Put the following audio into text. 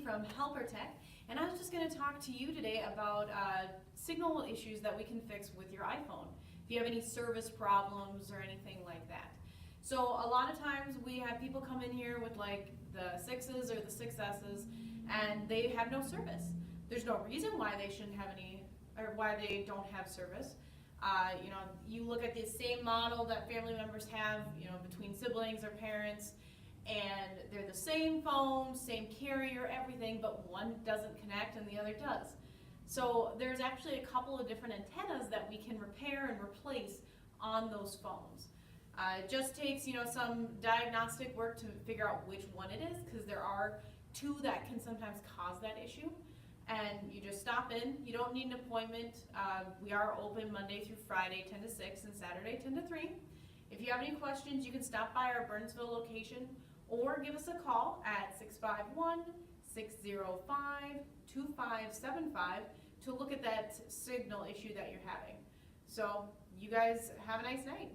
from HelperTech, and I was just going to talk to you today about signal issues that we can fix with your iPhone. If you have any service problems or anything like that. So a lot of times we have people come in here with like the 6s or the 6Ss and they have no service. There's no reason why they shouldn't have any, or why they don't have service. You look at the same model that family members have, between siblings or parents, and they're the same phone, same carrier, everything, but one doesn't connect and the other does. So there's actually a couple of different antennas that we can repair and replace on those phones. It just takes, some diagnostic work to figure out which one it is, because there are two that can sometimes cause that issue. And you just stop in. You don't need an appointment. We are open Monday through Friday, 10 to 6, and Saturday, 10 to 3. If you have any questions, you can stop by our Burnsville location or give us a call at 651-605-2575 to look at that signal issue that you're having. So you guys have a nice night.